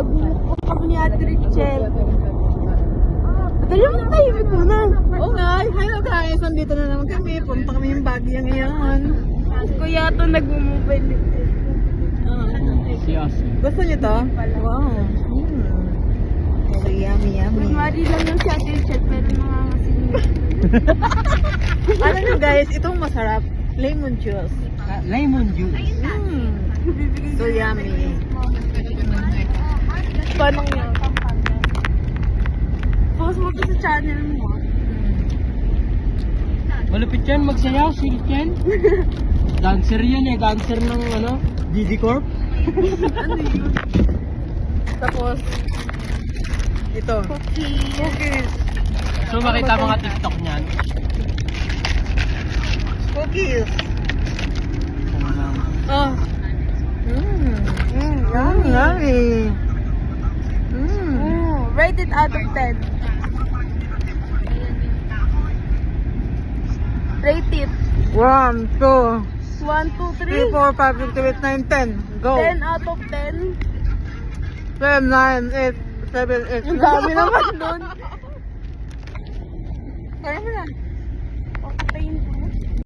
Pag-book ako ni Ate Richel. Dali mo na tayo, ibig mo na. Oo nga, hello guys, nandito na naman kami. Punta kami yung Baguio ngayon. Kuya ito nag-mobile. Gusto niyo to? Wow. So yummy, yummy. Mari lang yung si Ate Richel, pero nangangasin niya. Ano nyo guys, itong masarap. Lemon juice. Lemon juice. So yummy. Paano yun? Focus mo to sa channel mo. Malupit yan, magsayaw, silip yan. Dancer yan eh, dancer ng ano, DD Corp. Ano yun? Tapos, ito. Cookies. So makita mga TikTok niyan. Cookies. Oh. Yummy. Rate it out of 10. Rate it. 1, 2, 1, 2, 3, 3. 4, 5, 6, 7, 8, 9, 10. Go. 10 out of 10. 7, 9, 8, 7, 8. Ang dami naman dun. Kaya mo na.